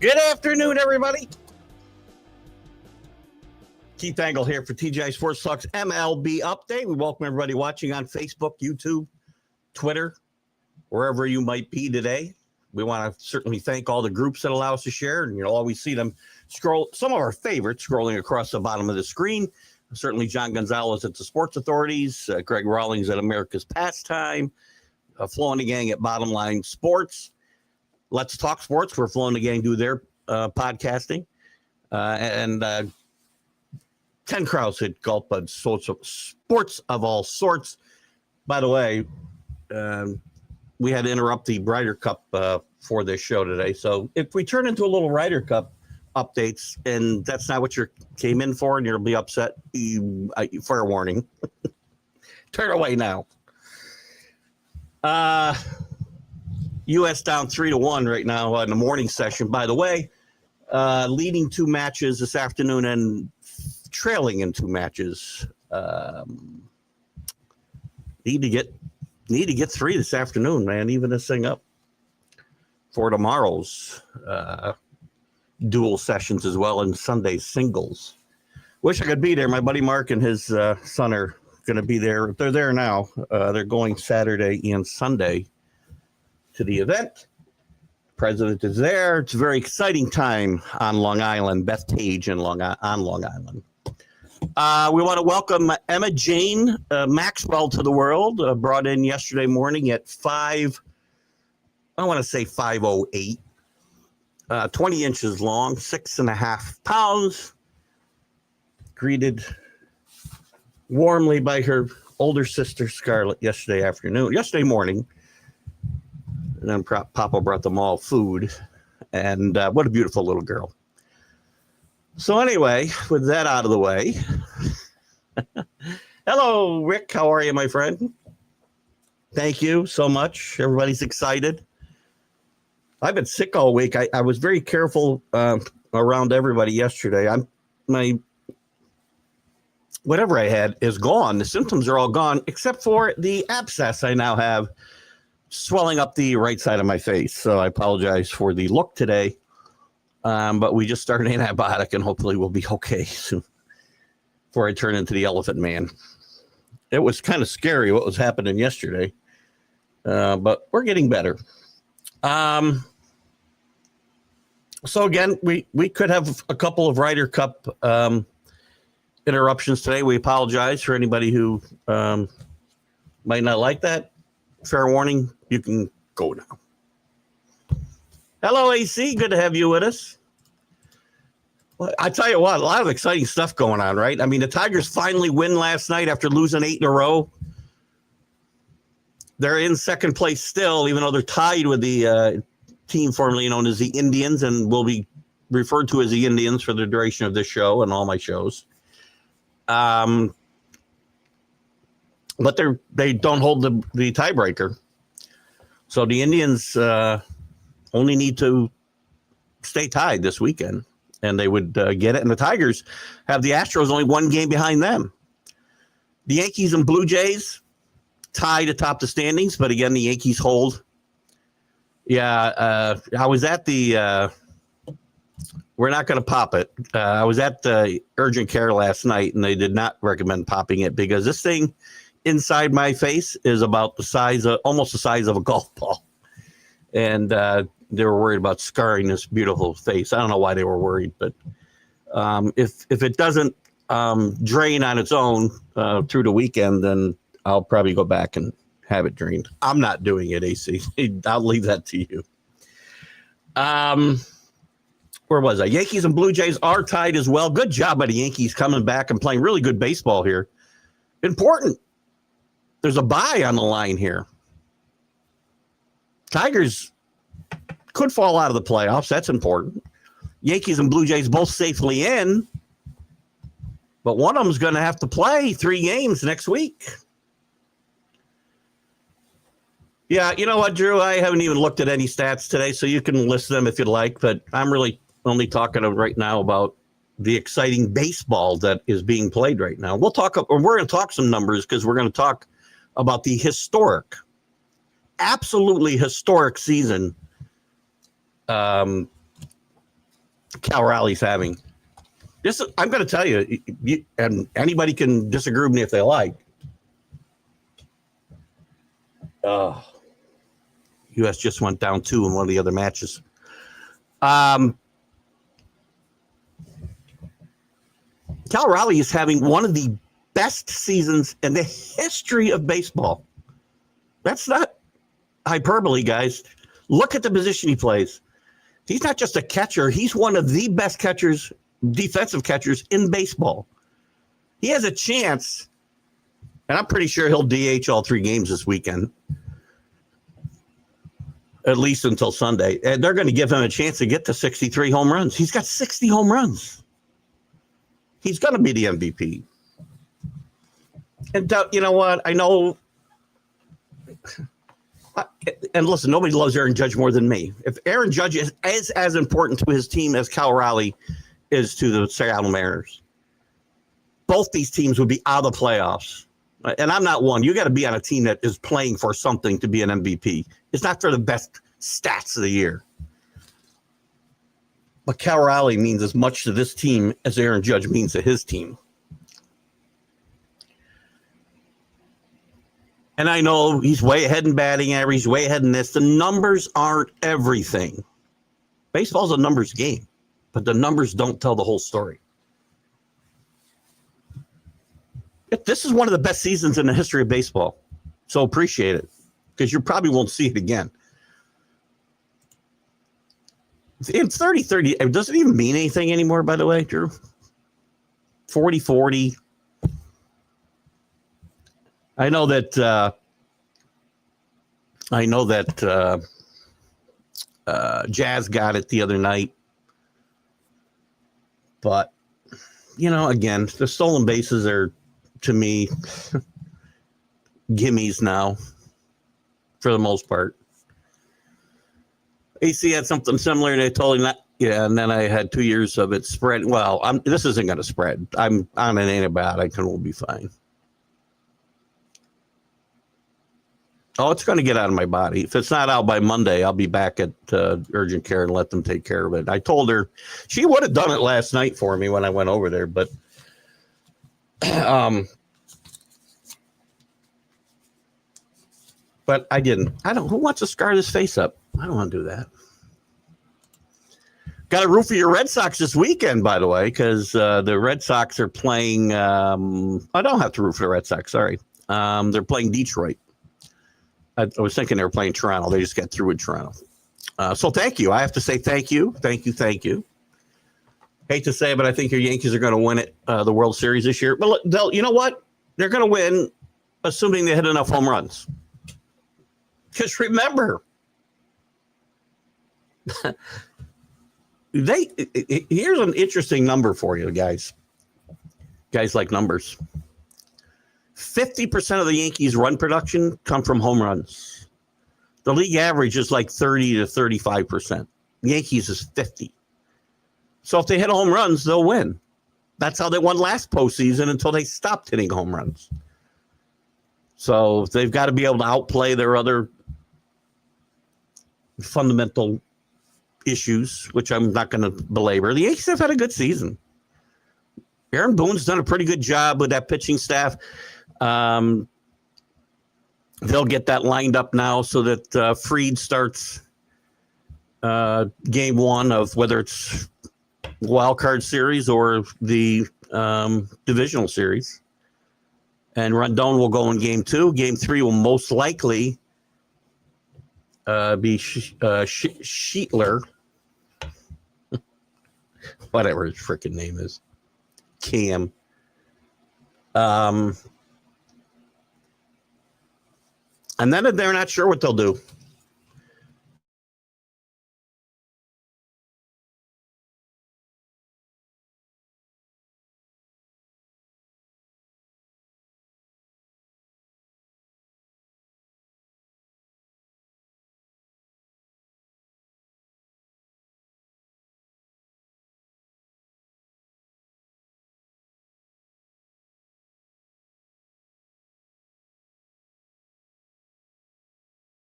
Good afternoon, everybody. Keith Engle here for TGI Sports Talk's MLB update. We welcome everybody watching on Facebook, YouTube, Twitter, wherever you might be today. We want to certainly thank all the groups that allow us to share, and you'll always see them scroll, some of our favorites scrolling across the bottom of the screen. Certainly John Gonzalez at the Sports Authorities, Greg Rawlings at America's Pastime, Flo and the Gang at Bottom Line Sports. Let's Talk Sports, where Flo and the Gang do their podcasting. And Ken Krause at Golf Bud Sports of all sorts. By the way, we had to interrupt the Ryder Cup for this show today. So if we turn into a little Ryder Cup updates, and that's not what you came in for, and you'll be upset, fair warning. Turn away now. U.S. down 3-1 right now in the morning session. By the way, leading two matches this afternoon and trailing in two matches. Need to get three this afternoon, man. Even this thing up for tomorrow's dual sessions as well, and Sunday's singles. Wish I could be there. My buddy Mark and his son are going to be there. They're there now. They're going Saturday and Sunday to the event. President is there. It's a very exciting time on Long Island. Beth Page on Long Island. We want to welcome Emma Jane Maxwell to the world. Brought in yesterday morning at 5:08. 20 inches long, 6.5 pounds. Greeted warmly by her older sister Scarlett yesterday morning. And then Papa brought them all food. And what a beautiful little girl. So anyway, with that out of the way. Hello, Rick. How are you, my friend? Thank you so much. Everybody's excited. I've been sick all week. I was very careful around everybody yesterday. Whatever I had is gone. The symptoms are all gone, except for the abscess I now have swelling up the right side of my face. So I apologize for the look today. But we just started an antibiotic, and hopefully we'll be okay soon before I turn into the elephant man. It was kind of scary what was happening yesterday, but we're getting better. So again, we could have a couple of Ryder Cup interruptions today. We apologize for anybody who might not like that. Fair warning, you can go now. Hello, AC. Good to have you with us. Well, I tell you what, a lot of exciting stuff going on, right? I mean, the Tigers finally win last night after losing 8 in a row. They're in second place still, even though they're tied with the team formerly known as the Indians, and will be referred to as the Indians for the duration of this show and all my shows. But they don't hold the tiebreaker. So the Indians only need to stay tied this weekend, and they would get it. And the Tigers have the Astros only one game behind them. The Yankees and Blue Jays tied atop the standings, but again, the Yankees hold. Yeah, I was at the we're not going to pop it. I was at the urgent care last night, and they did not recommend popping it because this thing inside my face is about almost the size of a golf ball. And they were worried about scarring this beautiful face. I don't know why they were worried, but if it doesn't drain on its own through the weekend, then I'll probably go back and have it drained. I'm not doing it, AC. I'll leave that to you. Where was I? Yankees and Blue Jays are tied as well. Good job by the Yankees coming back and playing really good baseball here. Important. There's a bye on the line here. Tigers could fall out of the playoffs. That's important. Yankees and Blue Jays both safely in, but one of them's going to have to play 3 games next week. Yeah, you know what, Drew? I haven't even looked at any stats today, so you can list them if you'd like, but I'm really only talking right now about the exciting baseball that is being played right now. We're going to talk some numbers because we're going to talk about the absolutely historic season Cal Raleigh's having. This, I'm going to tell you, and anybody can disagree with me if they like. U.S. just went down 2 in one of the other matches. Cal Raleigh is having one of the best seasons in the history of baseball. That's not hyperbole, guys. Look at the position he plays. He's not just a catcher. He's one of the best catchers, defensive catchers in baseball. He has a chance, and I'm pretty sure he'll DH all 3 games this weekend, at least until Sunday. And they're going to give him a chance to get to 63 home runs. He's got 60 home runs. He's going to be the MVP. And you know what? I know. And listen, nobody loves Aaron Judge more than me. If Aaron Judge is as important to his team as Cal Raleigh is to the Seattle Mariners, both these teams would be out of the playoffs. And I'm not one. You got to be on a team that is playing for something to be an MVP. It's not for the best stats of the year. But Cal Raleigh means as much to this team as Aaron Judge means to his team. And I know he's way ahead in batting average, he's way ahead in this. The numbers aren't everything. Baseball's a numbers game, but the numbers don't tell the whole story. This is one of the best seasons in the history of baseball. So appreciate it, because you probably won't see it again. In 30-30, it doesn't even mean anything anymore, by the way, Drew. 40-40. I know that Jazz got it the other night, but again, the stolen bases are, to me, gimmies now, for the most part. AC had something similar, and they told him that. Yeah, and then I had 2 years of it spread. Well, this isn't going to spread. I'm on an antibiotic, and we'll be fine. Oh, it's going to get out of my body. If it's not out by Monday, I'll be back at urgent care and let them take care of it. I told her she would have done it last night for me when I went over there, but but I didn't. Who wants to scar this face up? I don't want to do that. Got a root for your Red Sox this weekend, by the way, because the Red Sox are playing. I don't have to root for the Red Sox. Sorry. They're playing Detroit. I was thinking they were playing Toronto. They just got through with Toronto. So thank you. I have to say thank you. Thank you. Thank you. Hate to say it, but I think your Yankees are going to win it, the World Series this year. But you know what? They're going to win, assuming they hit enough home runs. Because remember, here's an interesting number for you, guys. Guys like numbers. 50% of the Yankees' run production come from home runs. The league average is like 30 to 35%. Yankees is 50. So if they hit home runs, they'll win. That's how they won last postseason until they stopped hitting home runs. So they've got to be able to outplay their other fundamental issues, which I'm not going to belabor. The Yankees have had a good season. Aaron Boone's done a pretty good job with that pitching staff. They'll get that lined up now so that Fried starts game 1 of whether it's wild card series or the divisional series. And Rondon will go in game 2. Game 3 will most likely be Sheetler, whatever his freaking name is, Cam. And then they're not sure what they'll do.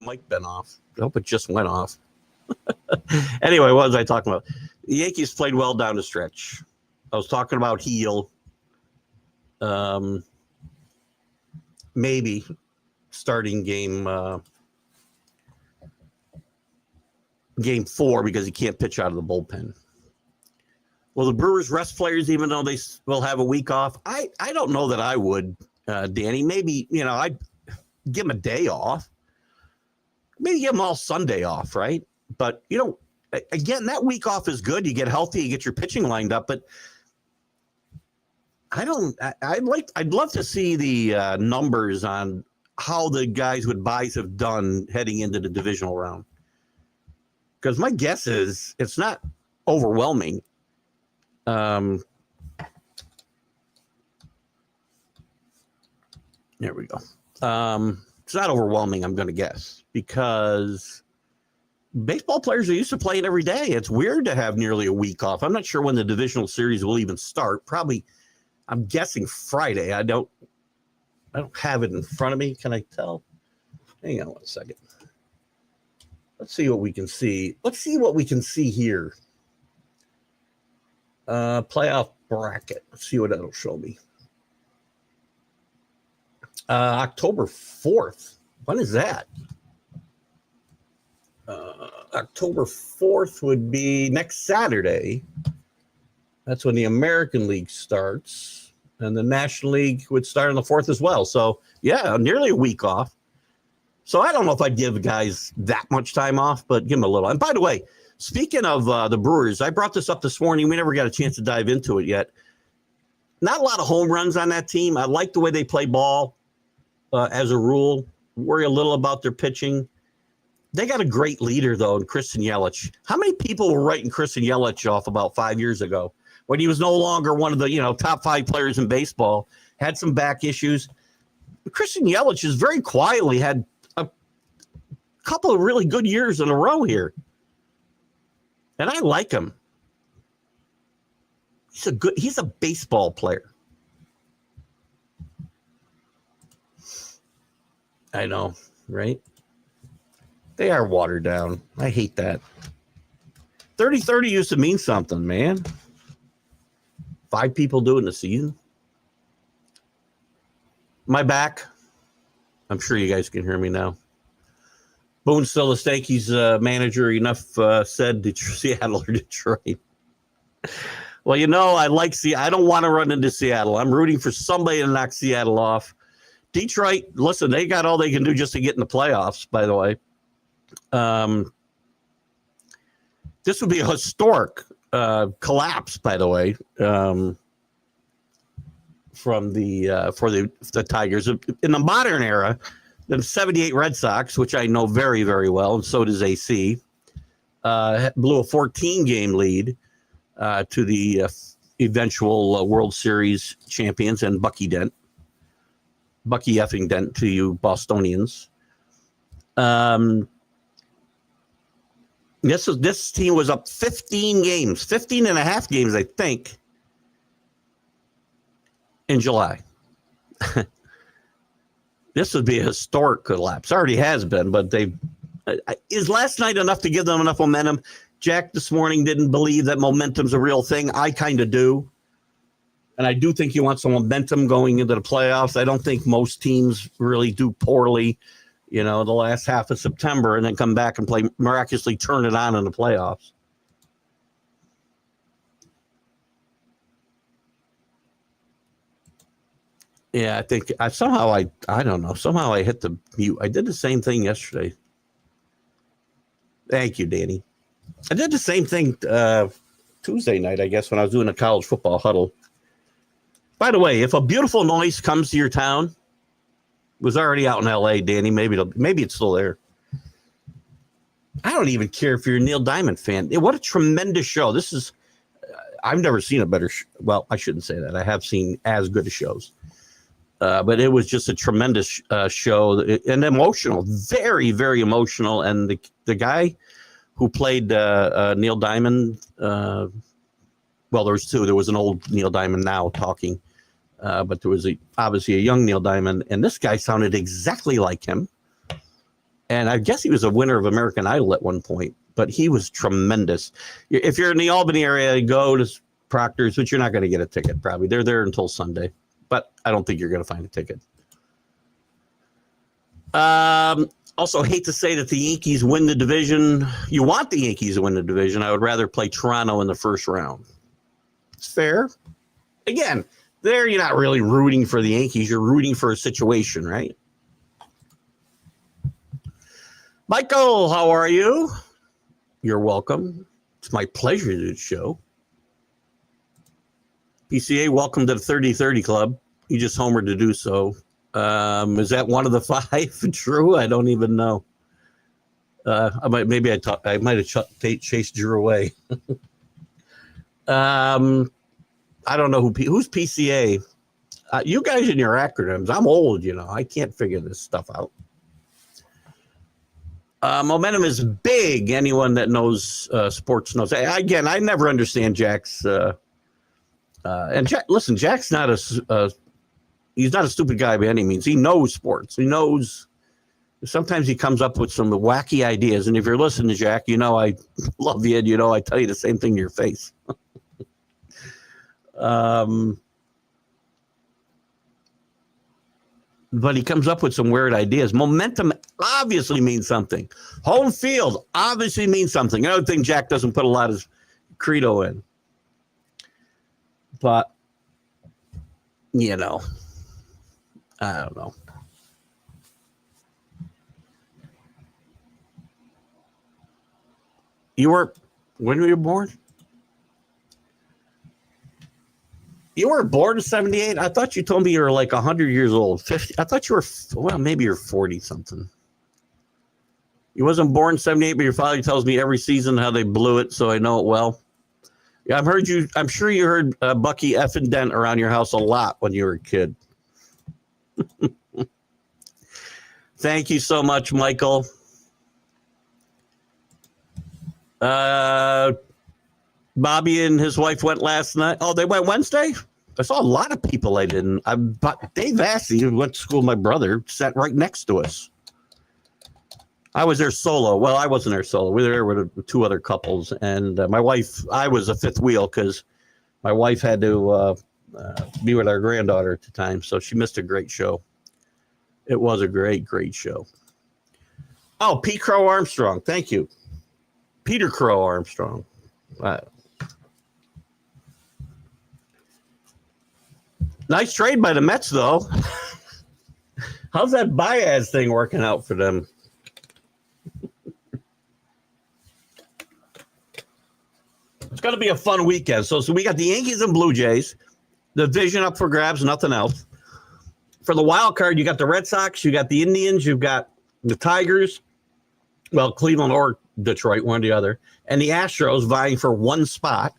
Mic been off. I hope it just went off. Anyway, what was I talking about? The Yankees played well down the stretch. I was talking about heel. Maybe starting game 4 because he can't pitch out of the bullpen. Will the Brewers rest players even though they will have a week off? I don't know that I would, Danny. Maybe, I'd give them a day off. Maybe give them all Sunday off, right? But, again, that week off is good. You get healthy, you get your pitching lined up. But I'd love to see the numbers on how the guys with buys have done heading into the divisional round. Because my guess is it's not overwhelming. There we go. It's not overwhelming, I'm going to guess, because baseball players are used to playing every day. It's weird to have nearly a week off. I'm not sure when the divisional series will even start. Probably, I'm guessing Friday. I don't have it in front of me. Can I tell? Hang on 1 second. Let's see what we can see. Let's see what we can see here. Playoff bracket. Let's see what that'll show me. October 4th. When is that? October 4th would be next Saturday. That's when the American League starts. And the National League would start on the 4th as well. So, yeah, nearly a week off. So I don't know if I'd give guys that much time off, but give them a little. And by the way, speaking of the Brewers, I brought this up this morning. We never got a chance to dive into it yet. Not a lot of home runs on that team. I like the way they play ball as a rule. Worry a little about their pitching. They got a great leader, though, in Christian Yelich. How many people were writing Christian Yelich off about 5 years ago when he was no longer one of the top 5 players in baseball, had some back issues? Christian Yelich has very quietly had a couple of really good years in a row here. And I like him. He's a baseball player. I know, right? They are watered down. I hate that. 30-30 used to mean something, man. 5 people do it in a season. My back. I'm sure you guys can hear me now. Boone's still a Yankees manager. Enough said Seattle or Detroit. Well, I I don't want to run into Seattle. I'm rooting for somebody to knock Seattle off. Detroit, listen, they got all they can do just to get in the playoffs, by the way. This would be a historic collapse, by the way, from for the Tigers. In the modern era, the 78 Red Sox, which I know very, very well, and so does AC, blew a 14-game lead to the eventual World Series champions and Bucky effing Dent to you Bostonians. This team was up 15 and a half games, I think, in July. This would be a historic collapse. Already has been, but is last night enough to give them enough momentum? Jack this morning didn't believe that momentum's a real thing. I kind of do. And I do think you want some momentum going into the playoffs. I don't think most teams really do poorly, the last half of September and then come back and miraculously turn it on in the playoffs. Yeah, I think I don't know. Somehow I hit the mute. I did the same thing yesterday. Thank you, Danny. I did the same thing Tuesday night, I guess, when I was doing a college football huddle. By the way, if a beautiful noise comes to your town, it was already out in L.A., Danny. Maybe it's still there. I don't even care if you're a Neil Diamond fan. What a tremendous show. This is I've never seen a better well, I shouldn't say that. I have seen as good as shows. But it was just a tremendous show and emotional, very, very emotional. And the guy who played Neil Diamond, well, there was 2. There was an old Neil Diamond now talking, but there was obviously a young Neil Diamond. And this guy sounded exactly like him. And I guess he was a winner of American Idol at one point. but he was tremendous. If you're in the Albany area, go to Proctor's, but you're not going to get a ticket probably. They're there until Sunday, but I don't think you're going to find a ticket. Also, hate to say that the Yankees win the division. You want the Yankees to win the division. I would rather play Toronto in the first round. It's fair. Again, there you're not really rooting for the Yankees. You're rooting for a situation, right? Michael, how are you? You're welcome. It's my pleasure to do the show. PCA, welcome to the 30-30 Club. You just homered to do so. Is that one of the 5 true? I don't even know. I might have chased Drew away. I don't know who's PCA. You guys and your acronyms. I'm old, I can't figure this stuff out. Momentum is big. Anyone that knows sports knows. Again, I never understand Jack's. And Jack, listen, Jack's not he's not a stupid guy by any means. He knows sports. He knows. Sometimes he comes up with some wacky ideas. And if you're listening to Jack, I love you. And I tell you the same thing to your face. But he comes up with some weird ideas. Momentum obviously means something. Home field obviously means something. Another thing Jack doesn't put a lot of credo in. But, I don't know. When were you born? You were born in 78? I thought you told me you were like 100 years old. 50. I thought you were, maybe you're 40-something. You wasn't born in 78, but your father tells me every season how they blew it, so I know it well. Yeah, I'm sure you heard Bucky effing Dent around your house a lot when you were a kid. Thank you so much, Michael. Bobby and his wife went last night. Oh, they went Wednesday? I saw a lot of people I didn't. But Dave Assey, who went to school with my brother, sat right next to us. I was there solo. Well, I wasn't there solo. We were there with 2 other couples. And my wife, I was a fifth wheel because my wife had to be with our granddaughter at the time. So she missed a great show. It was a great, great show. Oh, Pete Crow Armstrong. Thank you. Peter Crow Armstrong. Nice trade by the Mets, though. How's that Baez thing working out for them? It's going to be a fun weekend. So we got the Yankees and Blue Jays. The division up for grabs, nothing else. For the wild card, you got the Red Sox, you got the Indians, you've got the Tigers. Well, Cleveland or Detroit, one or the other. And the Astros vying for one spot.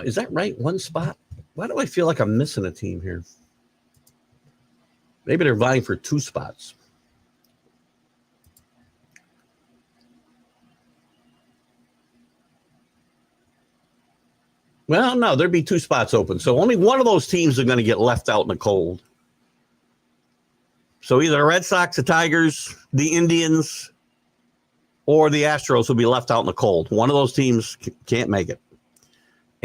Is that right? One spot? Why do I feel like I'm missing a team here? Maybe they're vying for 2 spots. Well, no, there'd be 2 spots open. So only one of those teams are going to get left out in the cold. So either the Red Sox, the Tigers, the Indians, or the Astros will be left out in the cold. One of those teams can't make it.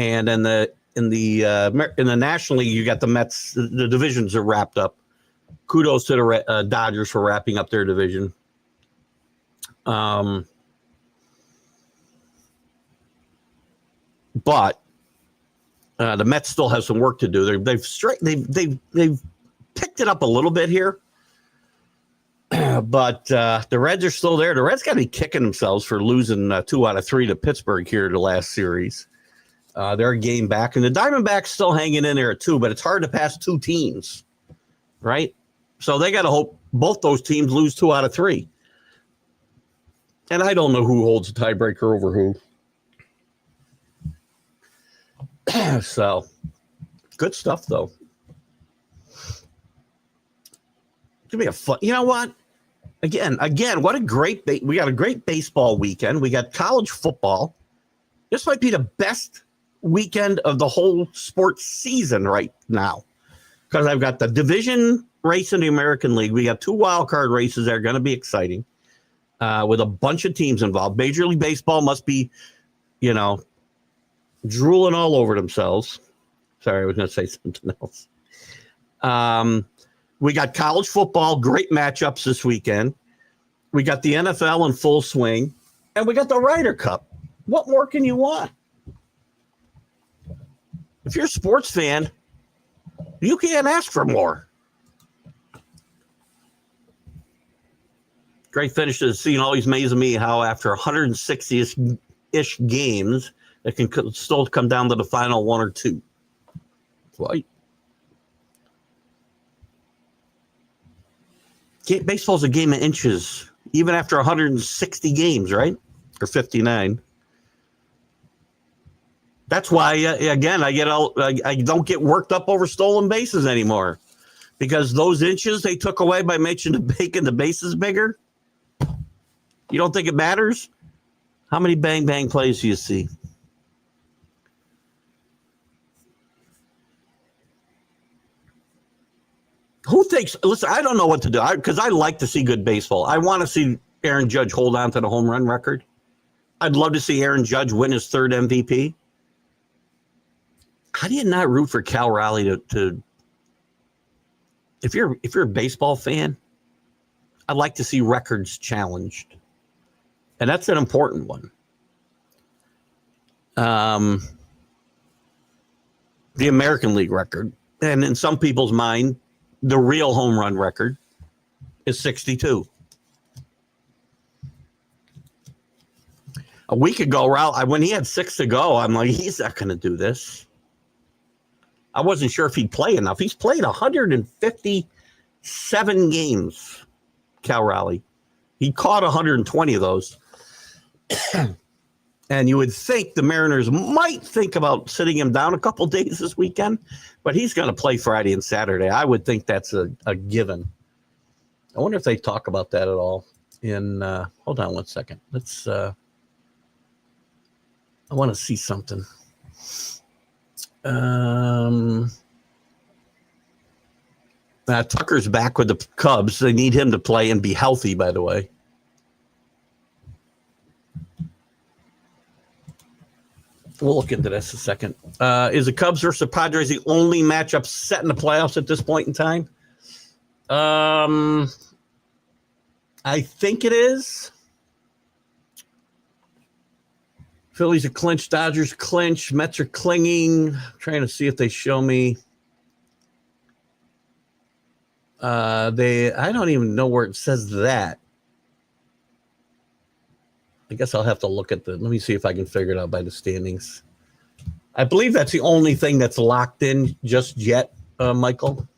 And in the National League, you got the Mets. The divisions are wrapped up. Kudos to the Dodgers for wrapping up their division. But the Mets still have some work to do. They've picked it up a little bit here. But the Reds are still there. The Reds got to be kicking themselves for losing 2 out of 3 to Pittsburgh here the last series. They're a game back. And the Diamondbacks still hanging in there too, but it's hard to pass 2 teams, right? So they got to hope both those teams lose 2 out of 3. And I don't know who holds the tiebreaker over who. So, good stuff, though. Give me a fun. You know what? Again, what a great we got a great baseball weekend. We got college football. This might be the best weekend of the whole sports season right now, because I've got the division race in the American League. We got 2 wild card races that are going to be exciting. with a bunch of teams involved. Major League Baseball must be, drooling all over themselves. Sorry, I was going to say something else. We got college football, great matchups this weekend. We got the NFL in full swing, and we got the Ryder Cup. What more can you want? If you're a sports fan, you can't ask for more. Great finish to the season. Always amazes me how after 160-ish games, it can still come down to the final one or two. Right. Baseball's a game of inches, even after 160 games, right? Or 59. That's why, again, I don't get worked up over stolen bases anymore, because those inches they took away by making the bases bigger. You don't think it matters? How many bang bang plays do you see? Who thinks? Listen, I don't know what to do because I like to see good baseball. I want to see Aaron Judge hold on to the home run record. I'd love to see Aaron Judge win his third MVP. How do you not root for Cal Raleigh to if you're a baseball fan? I'd like to see records challenged, and that's an important one. The American League record, and in some people's mind, the real home run record is 62. A week ago, when he had 6 to go, I'm like, he's not going to do this. I wasn't sure if he'd play enough. He's played 157 games, Cal Raleigh. He caught 120 of those. And you would think the Mariners might think about sitting him down a couple days this weekend, but he's going to play Friday and Saturday. I would think that's a given. I wonder if they talk about that at all. Hold on one second. I want to see something. Tucker's back with the Cubs. They need him to play and be healthy, by the way. We'll look into this a second. Is the Cubs versus the Padres the only matchup set in the playoffs at this point in time? I think it is. Phillies are clinched, Dodgers clinch, Mets are clinging. I'm trying to see if they show me. I don't even know where it says that. I guess I'll have to look at let me see if I can figure it out by the standings. I believe that's the only thing that's locked in just yet, Michael.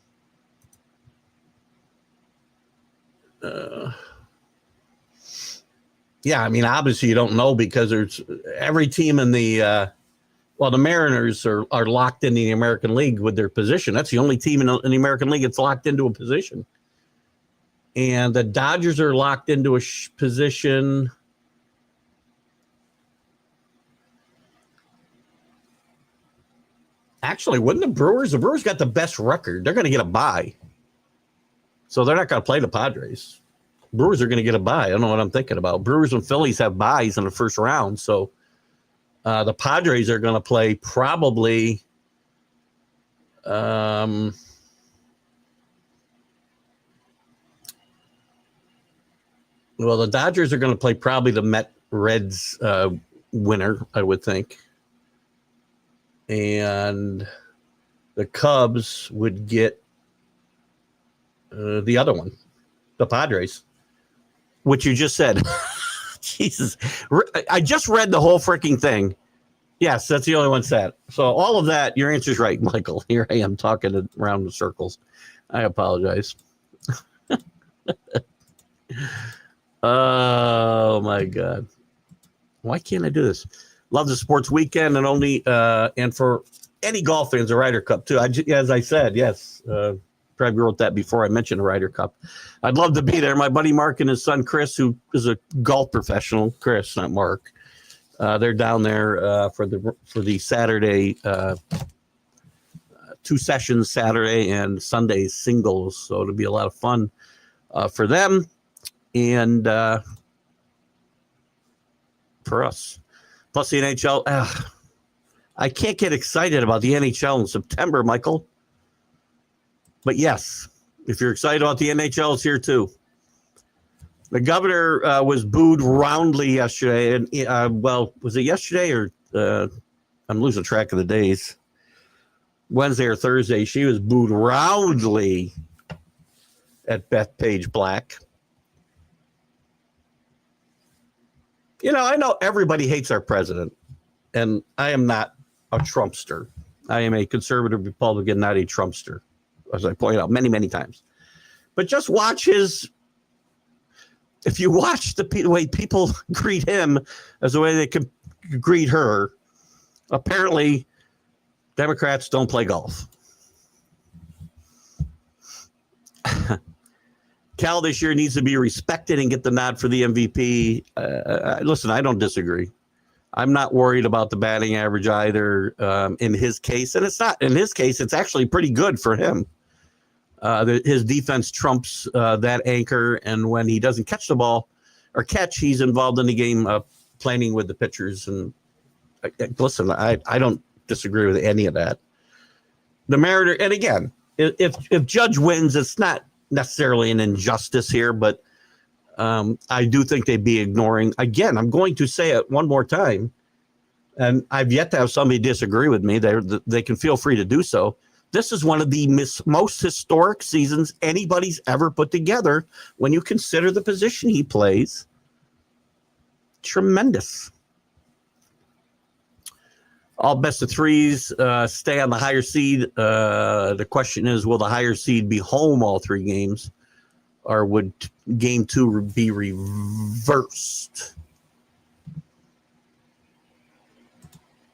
Yeah, I mean, obviously you don't know because there's every team in the Mariners are locked in the American League with their position. That's the only team in the American League that's locked into a position. And the Dodgers are locked into a position. Actually, wouldn't the Brewers got the best record. They're going to get a bye. So they're not going to play the Padres. Brewers are going to get a bye. I don't know what I'm thinking about. Brewers and Phillies have byes in the first round. So the Padres are going to play probably well, the Dodgers are going to play probably the Reds winner, I would think. And the Cubs would get the other one, the Padres, which you just said. Jesus. I just read the whole freaking thing. Yes, that's the only one set. So all of that, your answer's right, Michael. Here I am talking around in circles. I apologize. Oh, my God. Why can't I do this? Love the sports weekend and only and for any golf fans, a Ryder Cup too. As I said, yes, probably wrote that before I mentioned the Ryder Cup. I'd love to be there. My buddy Mark and his son Chris, who is a golf professional, Chris, not Mark. They're down there for the Saturday 2 sessions, Saturday and Sunday singles. So it'll be a lot of fun for them. And for us. Plus the NHL. I can't get excited about the NHL in September, Michael. But yes, if you're excited about the NHL, it's here too. The governor was booed roundly yesterday. And was it yesterday or I'm losing track of the days? Wednesday or Thursday, she was booed roundly at Bethpage Black. I know everybody hates our president, and I am not a Trumpster. I am a conservative Republican, not a Trumpster, as I pointed out many, many times. But just watch if you watch the way people greet him as the way they could greet her, apparently Democrats don't play golf. Cal this year needs to be respected and get the nod for the MVP. Listen, I don't disagree. I'm not worried about the batting average either in his case. And it's not in his case. It's actually pretty good for him. His defense trumps that anchor. And when he doesn't catch the ball or he's involved in the game planning with the pitchers. And listen, I don't disagree with any of that. The Mariner, and again, if Judge wins, it's not necessarily an injustice here, but I do think they'd be ignoring. Again, I'm going to say it one more time, and I've yet to have somebody disagree with me. They can feel free to do so. This is one of the most historic seasons anybody's ever put together when you consider the position he plays. Tremendous. All best of threes stay on the higher seed. The question is, will the higher seed be home all three games, or would game two be reversed?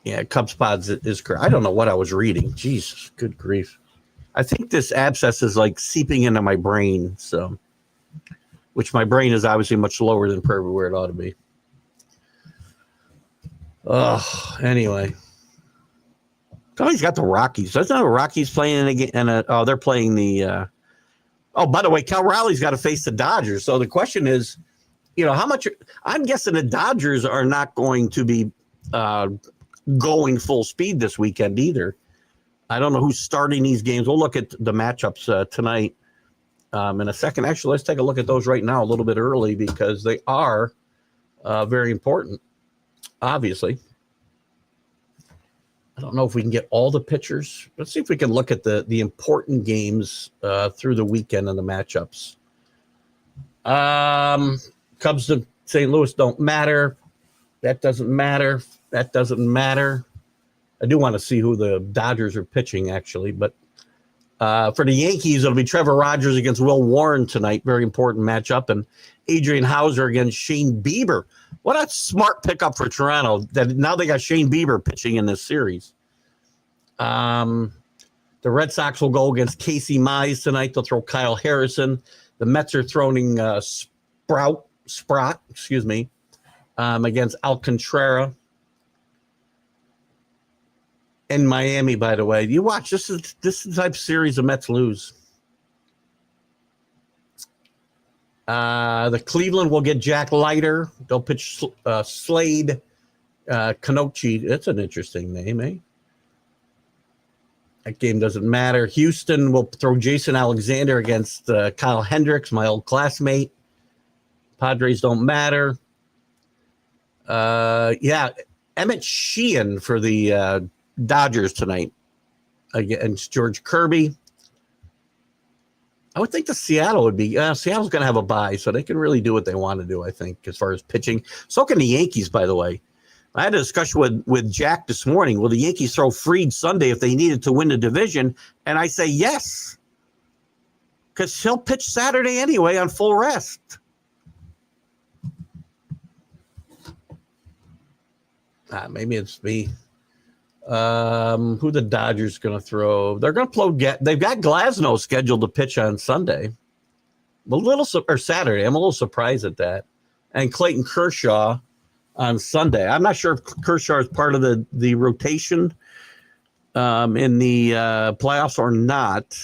Yeah, Cubs Pods is correct. I don't know what I was reading. Jesus, good grief. I think this abscess is like seeping into my brain, which my brain is obviously much lower than probably where it ought to be. Anyway. Somebody's got the Rockies. Doesn't the Rockies playing again? They're playing the. By the way, Cal Raleigh's got to face the Dodgers. So the question is, how much? I'm guessing the Dodgers are not going to be going full speed this weekend either. I don't know who's starting these games. We'll look at the matchups tonight in a second. Actually, let's take a look at those right now a little bit early because they are very important, obviously. I don't know if we can get all the pitchers. Let's see if we can look at the important games through the weekend and the matchups. Cubs to St. Louis don't matter. That doesn't matter. That doesn't matter. I do want to see who the Dodgers are pitching, actually. But for the Yankees, it'll be Trevor Rogers against Will Warren tonight. Very important matchup. And Adrian Hauser against Shane Bieber. What a smart pickup for Toronto. That now they got Shane Bieber pitching in this series. The Red Sox will go against Casey Mize tonight. They'll throw Kyle Harrison. The Mets are throwing Sprott, against Alcantara. In Miami, by the way. You watch. This is the type of series the Mets lose. The Cleveland will get Jack Leiter. They'll pitch Slade Kanochi. That's an interesting name, eh? That game doesn't matter. Houston will throw Jason Alexander against Kyle Hendricks, my old classmate. Padres don't matter. Emmett Sheehan for the Dodgers tonight against George Kirby. I would think the Seattle would be. Seattle's going to have a bye, so they can really do what they want to do, I think, as far as pitching. So can the Yankees, by the way. I had a discussion with Jack this morning. Will the Yankees throw Fried Sunday if they needed to win the division? And I say yes, because he'll pitch Saturday anyway on full rest. Maybe it's me. Who the Dodgers going to throw? They're going to they've got Glasnow scheduled to pitch on Sunday. Saturday. I'm a little surprised at that. And Clayton Kershaw on Sunday. I'm not sure if Kershaw is part of the rotation in the playoffs or not.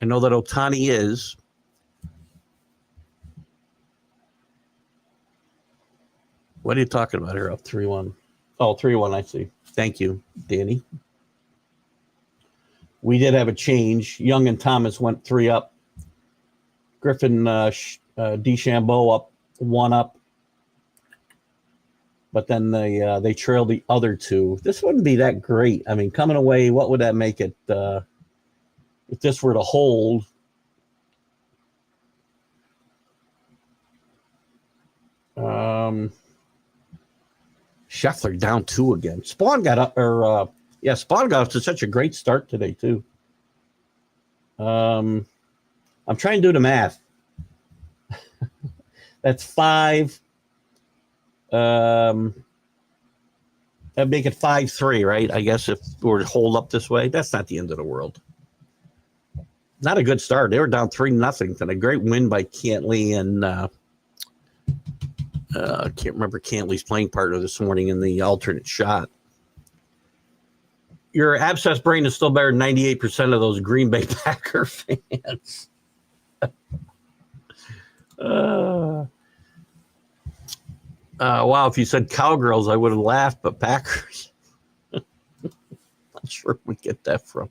I know that Ohtani is. What are you talking about here? Up 3-1. Oh, 3-1, I see. Thank you, Danny. We did have a change. Young and Thomas went 3 up. Griffin, DeChambeau up 1 up. But then they trailed the other 2. This wouldn't be that great. I mean, coming away, what would that make it if this were to hold? Scheffler down 2 again. Spawn got up, Spawn got up to such a great start today too. I'm trying to do the math. That's 5. That'd make it 5-3, right? I guess if we were to hold up this way, that's not the end of the world. Not a good start. They were down 3-0. And a great win by Cantley and I can't remember Cantley's playing partner this morning in the alternate shot. Your abscess brain is still better than 98% of those Green Bay Packer fans. Wow, if you said Cowgirls, I would have laughed, but Packers. Not sure where we get that from.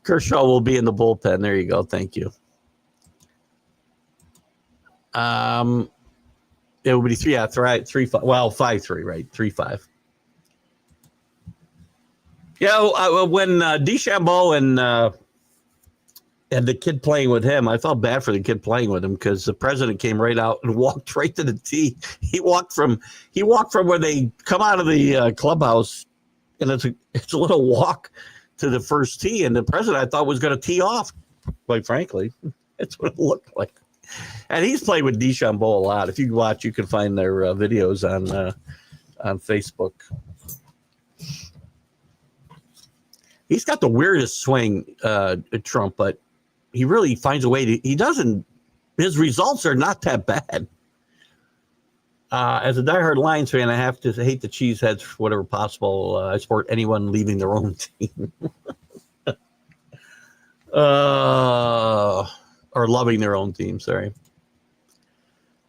Kershaw will be in the bullpen. There you go. Thank you. It would be 3-5. Well, 5-3, right? 3-5. Yeah, when DeChambeau and the kid playing with him, I felt bad for the kid playing with him because the president came right out and walked right to the tee. He walked from where they come out of the clubhouse, and it's a little walk to the first tee, and the president I thought was going to tee off. Quite frankly, that's what it looked like. And he's played with DeChambeau a lot. If you watch, you can find their videos on Facebook. He's got the weirdest swing, Trump, but he really finds a way to. He doesn't. His results are not that bad. As a diehard Lions fan, I have to hate the cheeseheads for whatever possible. I support anyone leaving their own team. Or loving their own team, sorry.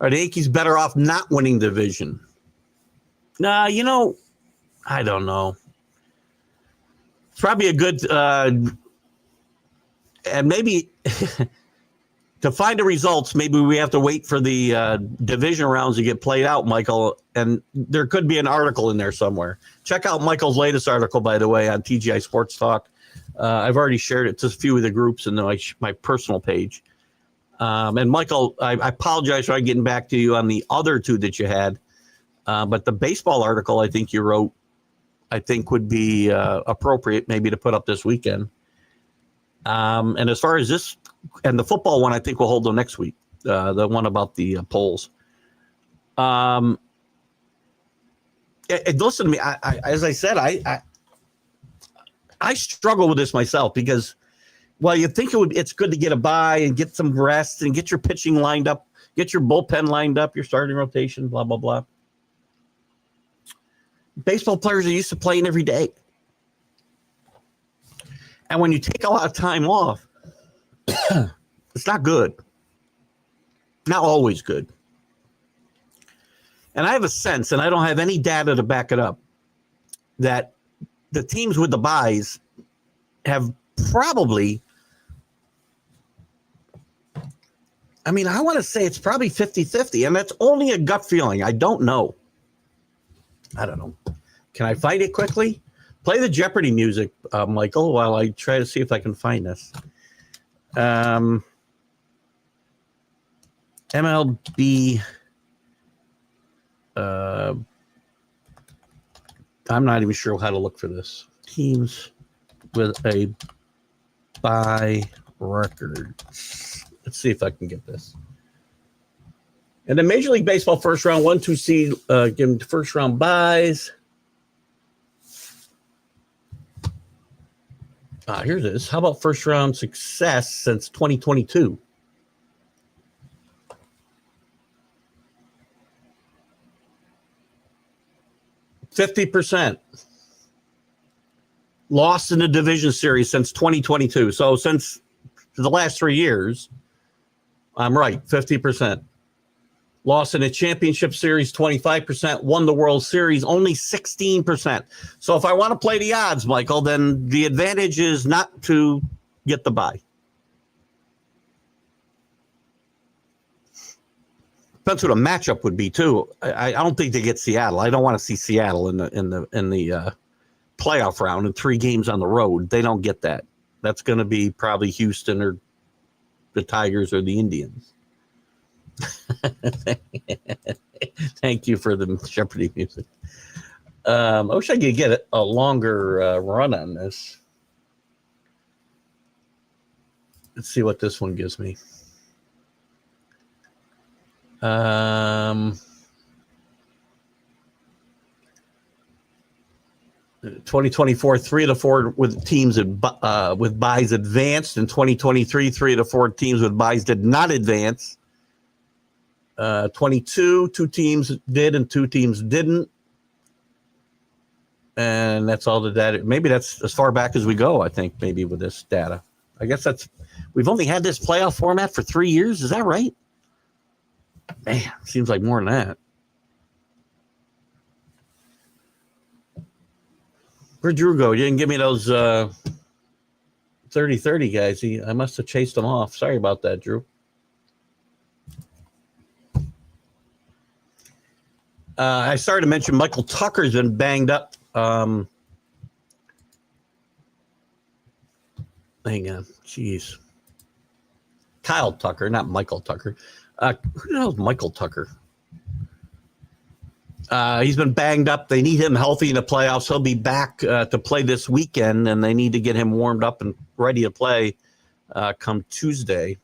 Are the Yankees better off not winning the division? Nah, I don't know. It's probably a good, and maybe to find the results, maybe we have to wait for the division rounds to get played out, Michael, and there could be an article in there somewhere. Check out Michael's latest article, by the way, on TGI Sports Talk. I've already shared it to a few of the groups in my personal page. And Michael, I apologize for not getting back to you on the other 2 that you had. But the baseball article I think you wrote, I think would be appropriate maybe to put up this weekend. And as far as this and the football one, I think we'll hold them next week. The one about the polls. And listen to me. I as I said, I struggle with this myself because, well, you think it's good to get a bye and get some rest and get your pitching lined up, get your bullpen lined up, your starting rotation, blah, blah, blah. Baseball players are used to playing every day. And when you take a lot of time off, it's not good. Not always good. And I have a sense, and I don't have any data to back it up, that the teams with the byes have probably, I want to say it's probably 50-50, and that's only a gut feeling. I don't know. Can I find it quickly? Play the Jeopardy music, Michael, while I try to see if I can find this. MLB. I'm not even sure how to look for this. Teams with a bye record. Let's see if I can get this. And then Major League Baseball first round, 1-2 seed, give them first round byes. Here it is. How about first round success since 2022? %. Lost in the division series since 2022. So since the last 3 years, I'm right, 50%. Lost in a championship series 25%, won the World Series only 16%. So if I want to play the odds, Michael, then the advantage is not to get the bye. Depends what a matchup would be too. I don't think they get Seattle. I don't want to see Seattle in the playoff round and 3 games on the road. They don't get that. That's going to be probably Houston or the Tigers or the Indians. Thank you for the Jeopardy music. I wish I could get a longer run on this. Let's see what this one gives me. 2024, 3 of the 4 with teams with buys advanced. In 2023, 3 of the 4 teams with buys did not advance. 22, 2 teams did and 2 teams didn't. And that's all the data. Maybe that's as far back as we go, I think, maybe with this data. I guess we've only had this playoff format for 3 years. Is that right? Man, seems like more than that. Where'd Drew go? You didn't give me those 30-30 guys. I must have chased them off. Sorry about that, Drew. I started to mention Michael Tucker's been banged up. Hang on. Jeez. Kyle Tucker, not Michael Tucker. Who the hell is Michael Tucker? He's been banged up. They need him healthy in the playoffs. He'll be back to play this weekend, and they need to get him warmed up and ready to play come Tuesday,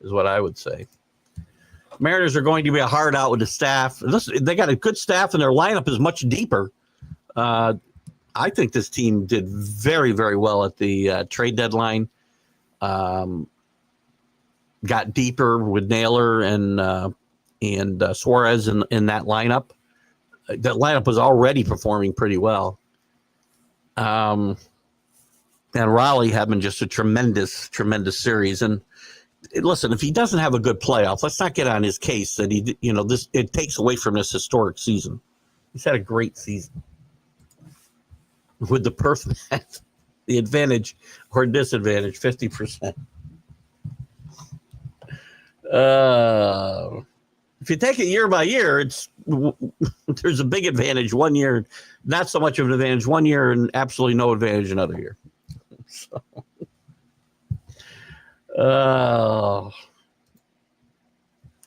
is what I would say. Mariners are going to be a hard out with the staff. They got a good staff, and their lineup is much deeper. I think this team did very, very well at the trade deadline. Got deeper with Naylor and Suarez in that lineup. That lineup was already performing pretty well. And Raleigh having just a tremendous, tremendous series. And listen, if he doesn't have a good playoff, let's not get on his case that it takes away from this historic season. He's had a great season. With the perfect, the advantage or disadvantage, 50%. If you take it year by year, there's a big advantage one year, not so much of an advantage one year, and absolutely no advantage another year. So,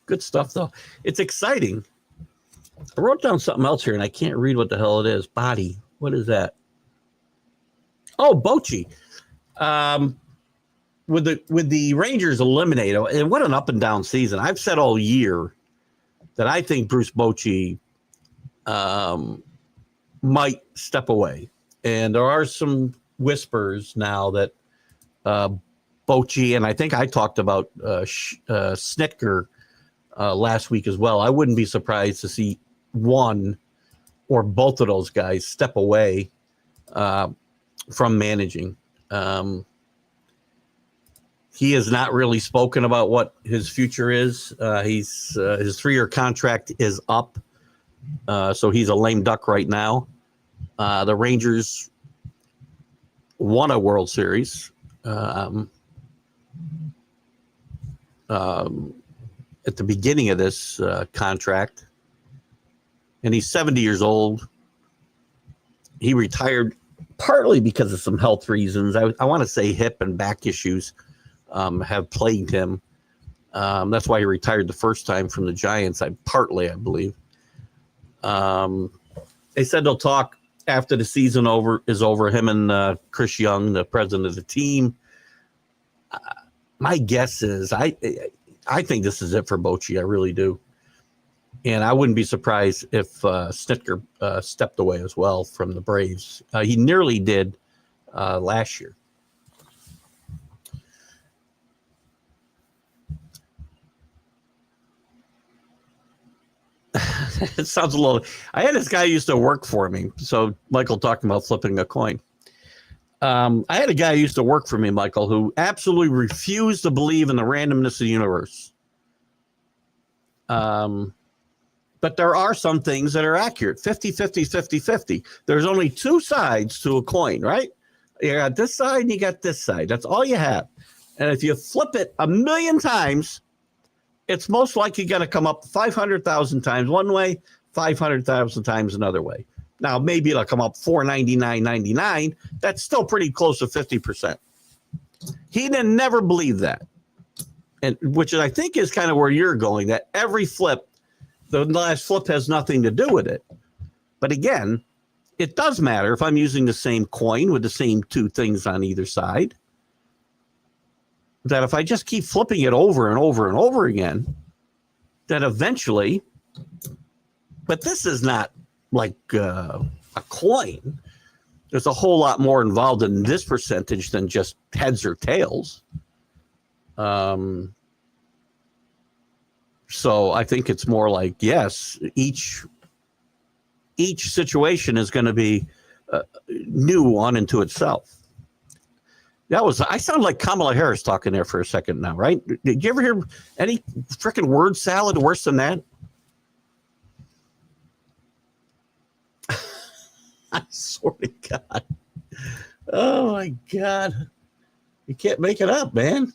good stuff though. It's exciting. I wrote down something else here, and I can't read what the hell it is. Body. What is that? Oh, Bochy. With the Rangers eliminated, and what an up and down season. I've said all year that I think Bruce Bochy might step away. And there are some whispers now that Bochy, and I think I talked about Snitker last week as well. I wouldn't be surprised to see one or both of those guys step away from managing. He has not really spoken about what his future is. His 3-year contract is up, so he's a lame duck right now. The Rangers won a World Series at the beginning of this contract, and he's 70 years old. He retired partly because of some health reasons. I want to say hip and back issues have plagued him. That's why he retired the first time from the Giants. I believe. They said they'll talk after the season is over. Him and Chris Young, the president of the team. My guess is I think this is it for Bochy. I really do, and I wouldn't be surprised if Snitker stepped away as well from the Braves. He nearly did last year. It sounds a little. I had this guy who used to work for me. So Michael talking about flipping a coin. I had a guy who used to work for me, Michael, who absolutely refused to believe in the randomness of the universe. But there are some things that are accurate. 50-50, 50-50. There's only two sides to a coin, right? You got this side and you got this side. That's all you have. And if you flip it 1,000,000 times, it's most likely going to come up 500,000 times one way, 500,000 times another way. Now, maybe it'll come up 499.99. That's still pretty close to 50%. He didn't never believe that, and which I think is kind of where you're going, that every flip, the last flip has nothing to do with it. But again, it does matter if I'm using the same coin with the same two things on either side. That if I just keep flipping it over and over and over again, then eventually, but this is not like a coin. There's a whole lot more involved in this percentage than just heads or tails. So I think it's more like, yes, each situation is going to be new unto itself. I sound like Kamala Harris talking there for a second now, right? Did you ever hear any freaking word salad worse than that? I swear to God. Oh my God. You can't make it up, man.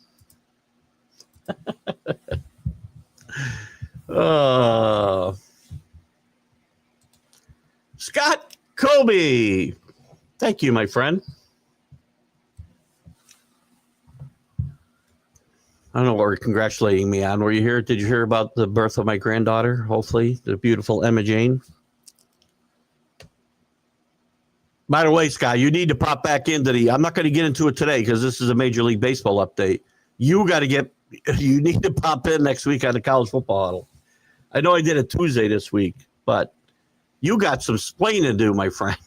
Scott Kobe. Thank you, my friend. I don't know what you're congratulating me on. Were you here? Did you hear about the birth of my granddaughter? Hopefully, the beautiful Emma Jane. By the way, Scott, you need to pop back into I'm not going to get into it today because this is a Major League Baseball update. You need to pop in next week on the College Football Huddle. I know I did it Tuesday this week, but you got some explaining to do, my friend.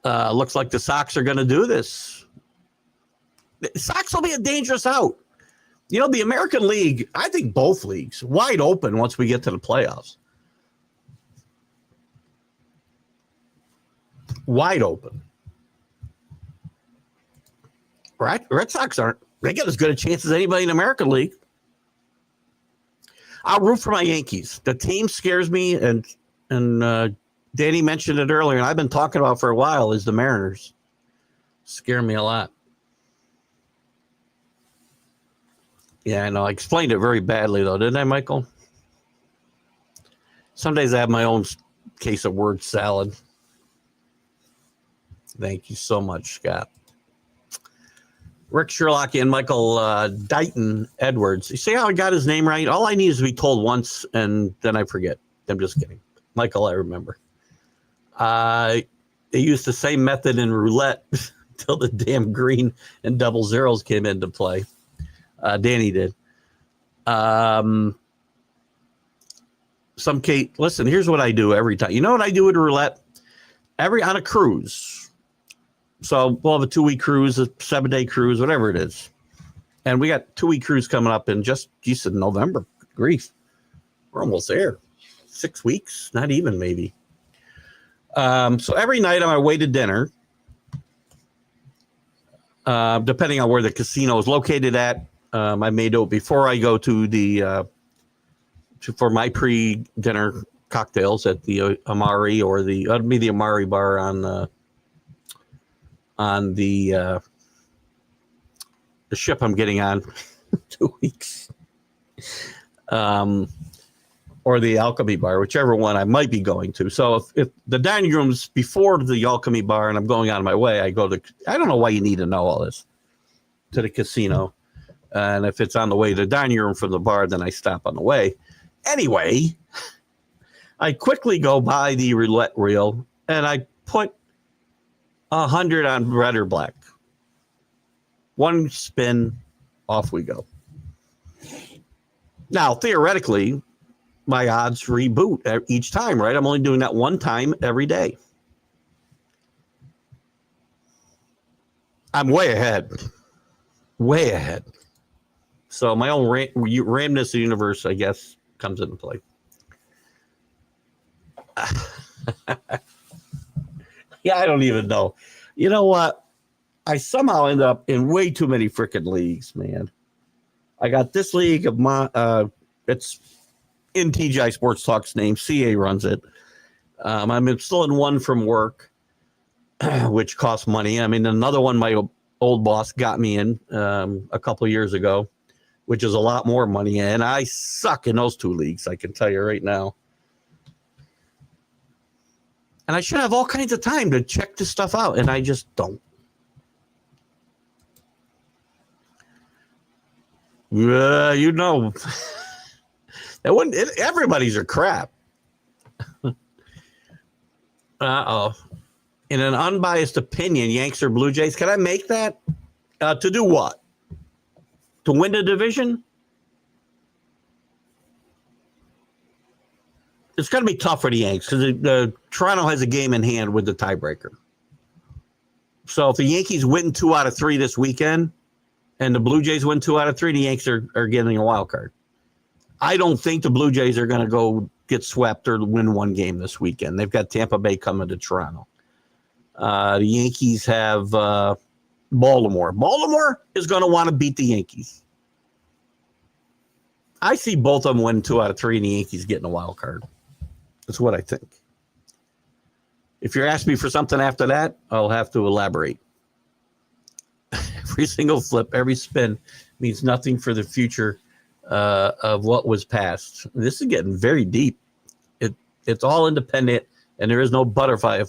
Looks like the Sox are going to do this. The Sox will be a dangerous out. You know, the American League, I think both leagues, wide open once we get to the playoffs. Wide open. Right? Red Sox they get as good a chance as anybody in the American League. I'll root for my Yankees. The team scares me, and Danny mentioned it earlier, and I've been talking about for a while, is the Mariners. Scare me a lot. Yeah, I know. I explained it very badly, though, didn't I, Michael? Some days I have my own case of word salad. Thank you so much, Scott. Rick Sherlock and Michael Dighton Edwards. You see how I got his name right? All I need is to be told once, and then I forget. I'm just kidding. Michael, I remember. They used the same method in roulette until the damn green and double zeros came into play. Danny did. Listen, here's what I do every time. You know what I do with roulette? On a cruise. So we'll have a 2-week cruise, a 7-day cruise, whatever it is. And we got 2-week cruise coming up in November. Good grief. We're almost there. 6 weeks, not even maybe. So every night on my way to dinner, depending on where the casino is located at, I may do it before I go to for my pre-dinner cocktails at the Amari or the Amari bar on the ship I'm getting on 2 weeks, or the Alchemy bar, whichever one I might be going to. So if the dining room's before the Alchemy bar and I'm going on my way, I don't know why you need to know all this, to the casino. And if it's on the way to the dining room from the bar, then I stop on the way. Anyway, I quickly go by the roulette reel and I put 100 on red or black. One spin, off we go. Now, theoretically, my odds reboot each time, right? I'm only doing that one time every day. I'm way ahead. Way ahead. So my own randomness of the universe, I guess, comes into play. Yeah, I don't even know. You know what? I somehow end up in way too many freaking leagues, man. I got this league of my, it's in TGI Sports Talk's name. CA runs it. I'm still in one from work, which costs money. I mean, another one my old boss got me in a couple of years ago, which is a lot more money. And I suck in those two leagues, I can tell you right now. And I should have all kinds of time to check this stuff out, and I just don't. You know, that wouldn't. Everybody's a crap. Uh-oh. In an unbiased opinion, Yanks or Blue Jays. Can I make that? To do what? To win the division? It's going to be tough for the Yanks because Toronto has a game in hand with the tiebreaker. So if the Yankees win 2 out of 3 this weekend and the Blue Jays win 2 out of 3, the Yanks are getting a wild card. I don't think the Blue Jays are going to go get swept or win one game this weekend. They've got Tampa Bay coming to Toronto. The Yankees have Baltimore. Baltimore is going to want to beat the Yankees. I see both of them win 2 out of 3 and the Yankees getting a wild card. That's what I think. If you're asking me for something after that, I'll have to elaborate. Every single flip, every spin means nothing for the future of what was past. This is getting very deep. It's all independent, and there is no butterfly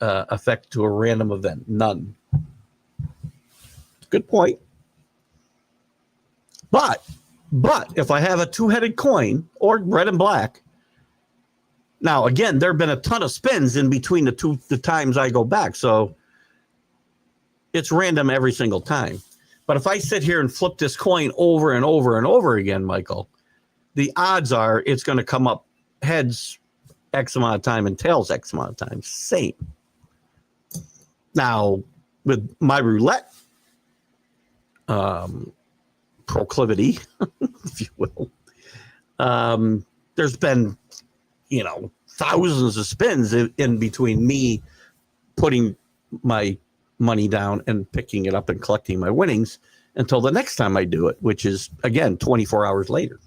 effect to a random event. None. Good point. But if I have a two-headed coin or red and black, now again, there have been a ton of spins in between the times I go back, so it's random every single time. But if I sit here and flip this coin over and over and over again, Michael, the odds are it's going to come up heads X amount of time and tails X amount of time. Same. Now, with my roulette proclivity, if you will, there's been, thousands of spins in between me putting my money down and picking it up and collecting my winnings until the next time I do it, which is, again, 24 hours later.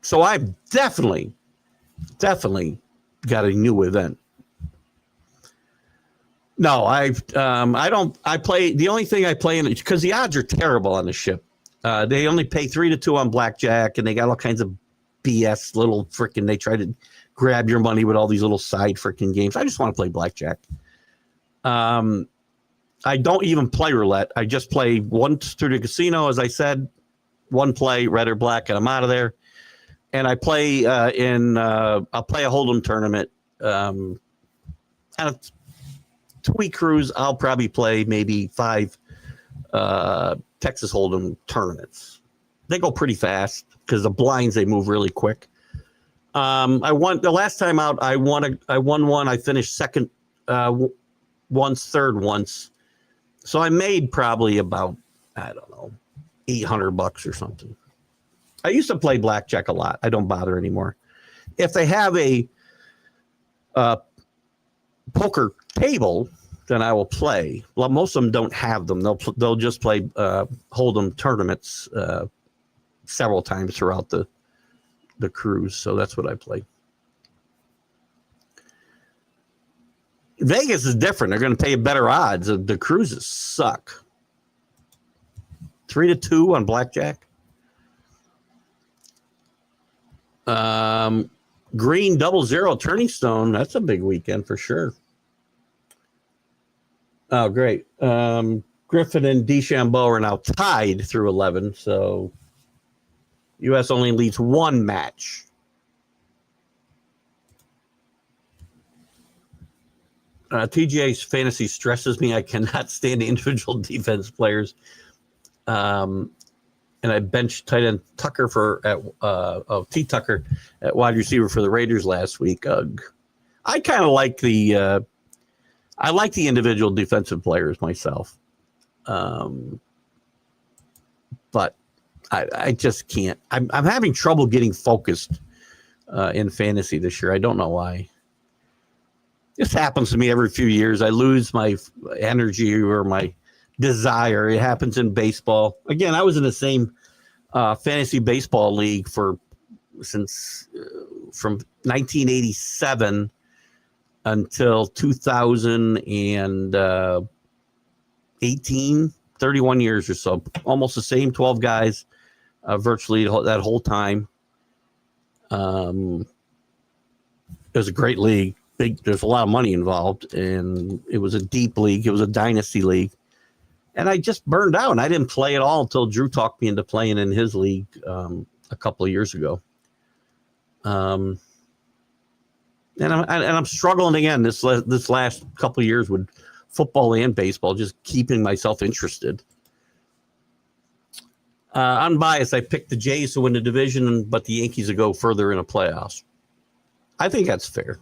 So I've definitely got a new event. No, I play, the only thing I play in it, because the odds are terrible on the ship. They only pay 3-2 on blackjack, and they got all kinds of BS little freaking, they try to grab your money with all these little side freaking games. I just want to play blackjack. I don't even play roulette. I just play once through the casino, as I said, one play, red or black, and I'm out of there. And I play I'll play a Hold'em tournament. And a 2-week cruise, I'll probably play maybe 5 Texas Hold'em tournaments. They go pretty fast because the blinds, they move really quick. I won the last time out. I won one. I finished second once, third once. So I made probably about, I don't know, $800 or something. I used to play blackjack a lot. I don't bother anymore. If they have a poker table, then I will play. Well, most of them don't have them. They'll just play Hold'em tournaments several times throughout the cruise. So that's what I play. Vegas is different. They're going to pay better odds. The cruises suck. 3-2 on blackjack. Green 00 Turning Stone. That's a big weekend for sure. Oh, great. Griffin and DeChambeau are now tied through 11. So U.S. only leads one match. TGI's fantasy stresses me. I cannot stand the individual defense players. And I benched tight end Tucker T. Tucker at wide receiver for the Raiders last week. I kind of like the individual defensive players myself. But I just can't. I'm having trouble getting focused in fantasy this year. I don't know why. This happens to me every few years. I lose my energy or my desire. It happens in baseball. Again, I was in the same fantasy baseball league from 1987 until 2018, 31 years or so. Almost the same 12 guys, virtually that whole time. It was a great league. There's a lot of money involved, and it was a deep league. It was a dynasty league. And I just burned out. I didn't play at all until Drew talked me into playing in his league a couple of years ago. And I'm struggling again this last couple of years with football and baseball, just keeping myself interested. Unbiased, I picked the Jays to win the division, but the Yankees to go further in the playoffs. I think that's fair.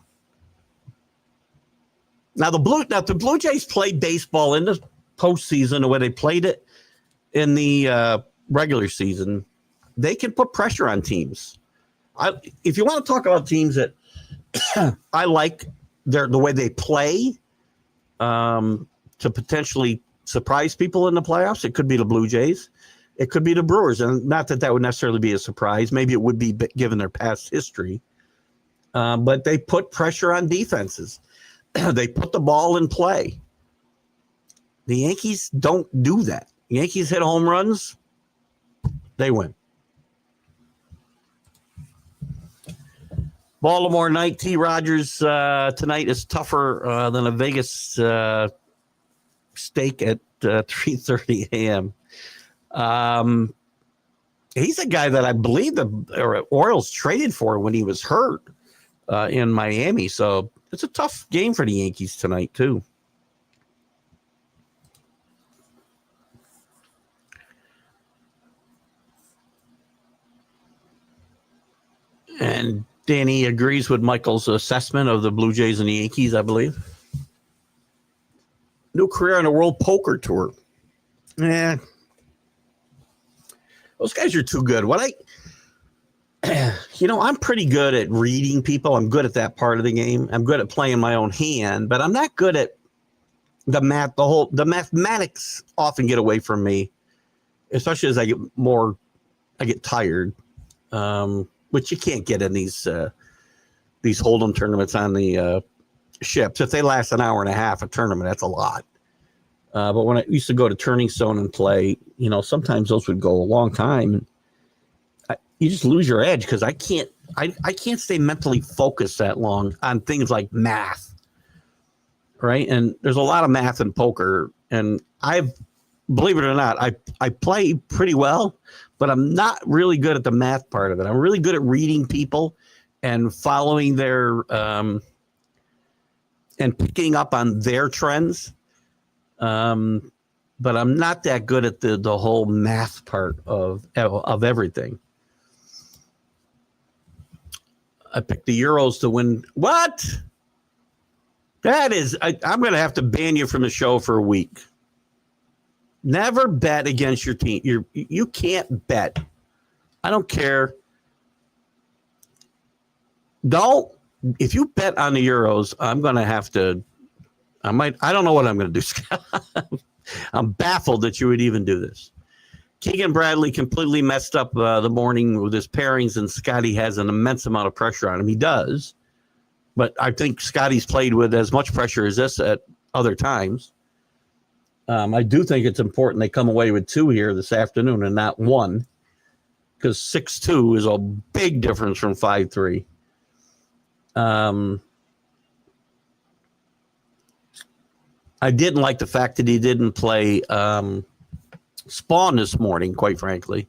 Now the Blue Jays played baseball in the postseason the way they played it in the regular season. They can put pressure on teams. If you want to talk about teams that I like the way they play to potentially surprise people in the playoffs, it could be the Blue Jays. It could be the Brewers. And not that would necessarily be a surprise. Maybe it would be given their past history. But they put pressure on defenses. They put the ball in play. The Yankees don't do that. The Yankees hit home runs, they win. Baltimore night, T. Rogers tonight is tougher than a Vegas steak at 3:30 a.m. He's a guy that I believe the Orioles traded for when he was hurt in Miami. So it's a tough game for the Yankees tonight, too. And Danny agrees with Michael's assessment of the Blue Jays and the Yankees, I believe. New career on the World Poker Tour. Those guys are too good. I'm pretty good at reading people. I'm good at that part of the game. I'm good at playing my own hand, but I'm not good at the math. The mathematics often get away from me, especially as I get tired. Which you can't get in these Hold'em tournaments on the ships. If they last an hour and a half a tournament, that's a lot. But when I used to go to Turning Stone and play, sometimes those would go a long time. You just lose your edge because I can't stay mentally focused that long on things like math, right? And there's a lot of math in poker, and believe it or not, I play pretty well, but I'm not really good at the math part of it. I'm really good at reading people and following their and picking up on their trends. But I'm not that good at the whole math part of everything. I picked the Euros to win. What? That is, I'm going to have to ban you from the show for a week. Never bet against your team. You can't bet. I don't care. If you bet on the Euros, I'm going to have to. I don't know what I'm going to do, Scott. I'm baffled that you would even do this. Keegan Bradley completely messed up the morning with his pairings, and Scotty has an immense amount of pressure on him. He does. But I think Scotty's played with as much pressure as this at other times. I do think it's important they come away with 2 here this afternoon and not 1, because 6-2 is a big difference from 5-3. I didn't like the fact that he didn't play Spawn this morning, quite frankly.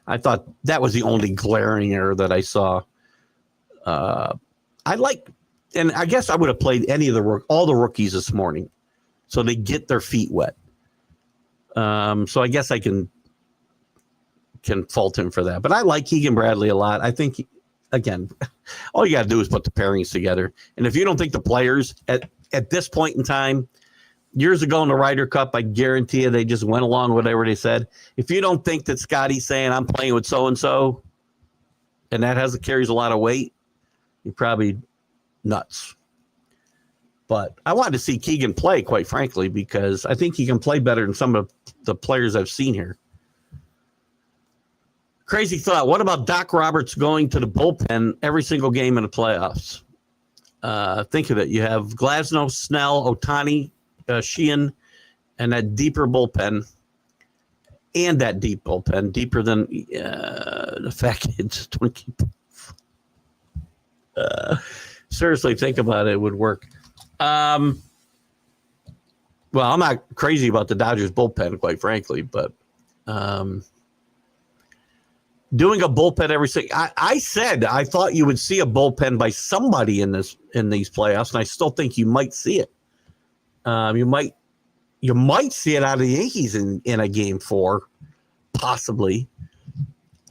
I thought that was the only glaring error that I saw. And I guess I would have played all the rookies this morning, so they get their feet wet. So I guess I can fault him for that. But I like Keegan Bradley a lot. I think, again, all you got to do is put the pairings together. And if you don't think the players at this point in time, years ago in the Ryder Cup, I guarantee you they just went along with whatever they said. If you don't think that Scotty's saying I'm playing with so-and-so, and that carries a lot of weight, you're probably nuts. But I wanted to see Keegan play, quite frankly, because I think he can play better than some of the players I've seen here. Crazy thought. What about Doc Roberts going to the bullpen every single game in the playoffs? Think of it. You have Glasnow, Snell, Ohtani, Sheehan, and that deeper bullpen. And that deep bullpen, deeper than the Fat Kids. Seriously, think about it. It would work. Well, I'm not crazy about the Dodgers bullpen, quite frankly, but doing a bullpen every single. I said I thought you would see a bullpen by somebody in these playoffs, and I still think you might see it. You might see it out of the Yankees in a game 4, possibly.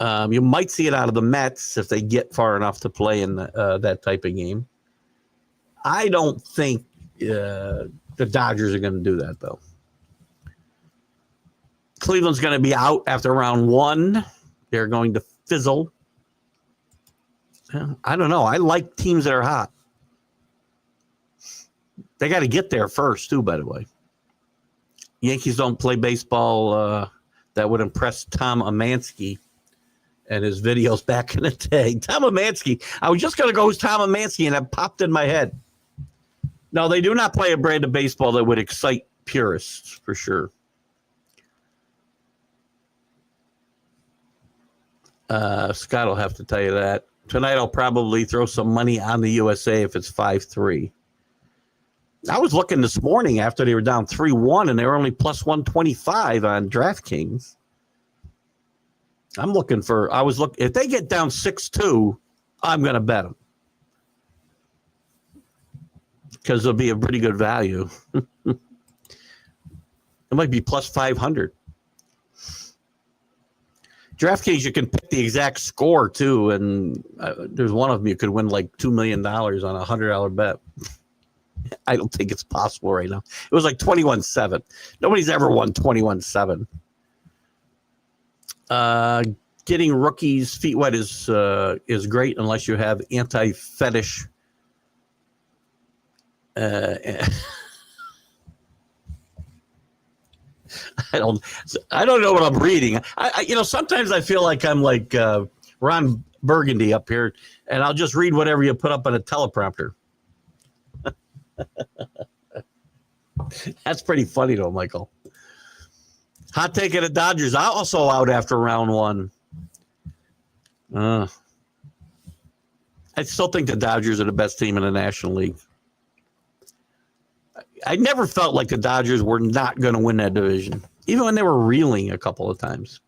You might see it out of the Mets if they get far enough to play in that type of game. I don't think the Dodgers are going to do that, though. Cleveland's going to be out after round 1. They're going to fizzle. I don't know. I like teams that are hot. They got to get there first, too, by the way. Yankees don't play baseball that would impress Tom Amansky and his videos back in the day. Tom Amansky. I was just going to go with Tom Amansky, and it popped in my head. No, they do not play a brand of baseball that would excite purists, for sure. Scott will have to tell you that. Tonight I'll probably throw some money on the USA if it's 5-3. I was looking this morning after they were down 3-1, and they were only plus 125 on DraftKings. If they get down 6-2, I'm going to bet them. Because it'll be a pretty good value. It might be plus 500. DraftKings, you can pick the exact score, too, and there's one of them you could win like $2 million on a $100 bet. I don't think it's possible right now. It was like 21-7. Nobody's ever won 21-7. Getting rookies' feet wet is great unless you have anti-fetish. I don't know what I'm reading. Sometimes I feel like I'm like Ron Burgundy up here, and I'll just read whatever you put up on a teleprompter. That's pretty funny, though, Michael. Hot take of the Dodgers. Also out after round 1. I still think the Dodgers are the best team in the National League. I never felt like the Dodgers were not going to win that division, even when they were reeling a couple of times.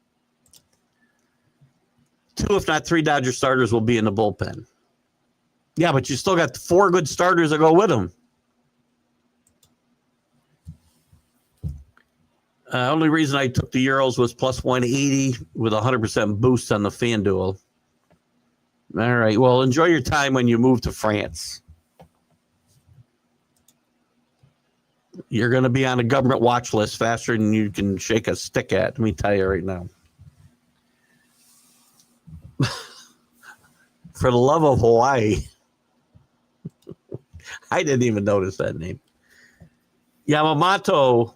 2, if not 3 Dodger starters will be in the bullpen. Yeah, but you still got 4 good starters that go with them. Only reason I took the Euros was plus 180 with 100% boost on the FanDuel. All right. Well, enjoy your time when you move to France. You're going to be on a government watch list faster than you can shake a stick at. Let me tell you right now. For the love of Hawaii. I didn't even notice that name. Yamamoto,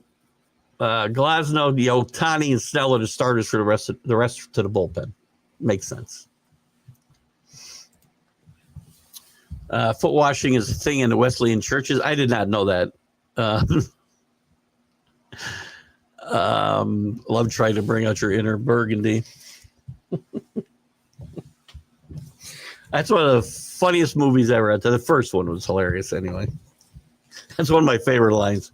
Glasnow, Ohtani, and Snell are the starters for the rest to the bullpen. Makes sense. Foot washing is a thing in the Wesleyan churches. I did not know that. Love trying to bring out your inner Burgundy. That's one of the funniest movies ever. The first one was hilarious anyway. That's one of my favorite lines.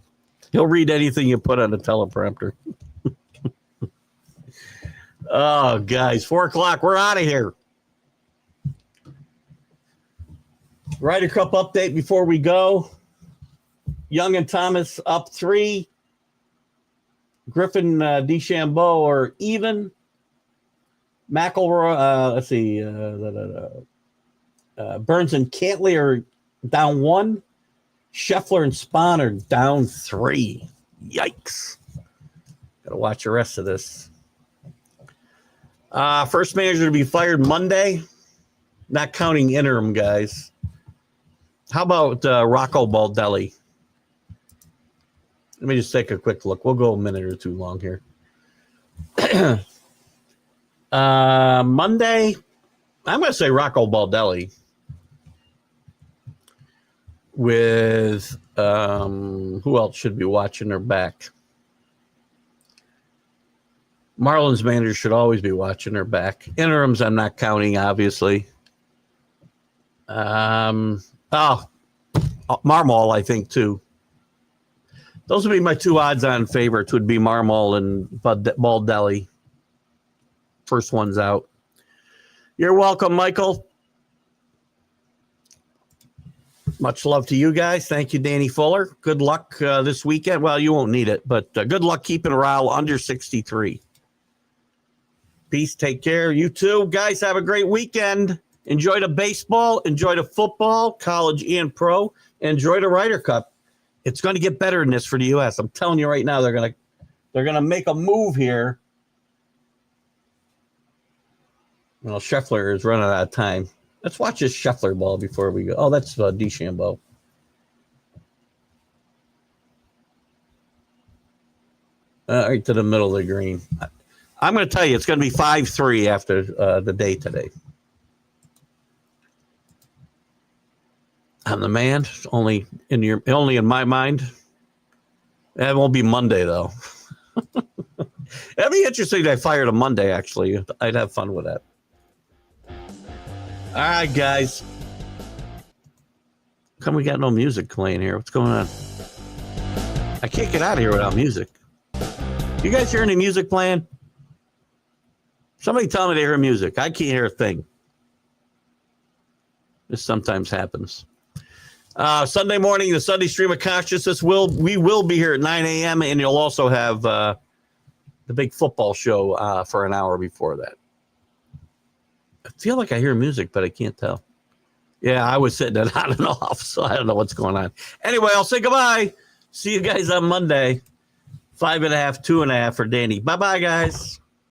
He'll read anything you put on the teleprompter. Oh, guys, 4:00. We're out of here. Ryder Cup update before we go. Young and Thomas up 3. Griffin, DeChambeau are even. McElroy, let's see. Burns and Cantley are down 1. Scheffler and Spahn are down 3. Yikes. Got to watch the rest of this. First manager to be fired Monday. Not counting interim guys. How about Rocco Baldelli? Let me just take a quick look. We'll go a minute or two long here. Monday, I'm going to say Rocco Baldelli with who else should be watching their back? Marlins managers should always be watching their back. Interims, I'm not counting, obviously. Marmol, I think, too. Those would be my two odds-on favorites, would be Marmol and Baldelli. First one's out. You're welcome, Michael. Much love to you guys. Thank you, Danny Fuller. Good luck this weekend. Well, you won't need it, but good luck keeping Raul under 63. Peace. Take care. You too. Guys, have a great weekend. Enjoy the baseball. Enjoy the football, college and pro. Enjoy the Ryder Cup. It's going to get better than this for the U.S. I'm telling you right now, they're going to make a move here. Well, Scheffler is running out of time. Let's watch this Scheffler ball before we go. Oh, that's DeChambeau. Right to the middle of the green. I'm going to tell you, it's going to be 5-3 after the day today. I'm the man. Only in my mind. It won't be Monday though. It'd be interesting if I fired a Monday. Actually, I'd have fun with that. All right, guys. Come, we got no music playing here. What's going on? I can't get out of here without music. You guys hear any music playing? Somebody tell me they hear music. I can't hear a thing. This sometimes happens. Sunday morning, the Sunday Stream of Consciousness we will be here at 9 a.m. and you'll also have the big football show for an hour before that. I feel like I hear music, but I can't tell. Yeah, I was sitting it on and off, so I don't know what's going on. Anyway, I'll say goodbye. See you guys on Monday. 5.5, 2.5 for Danny. Bye-bye, guys.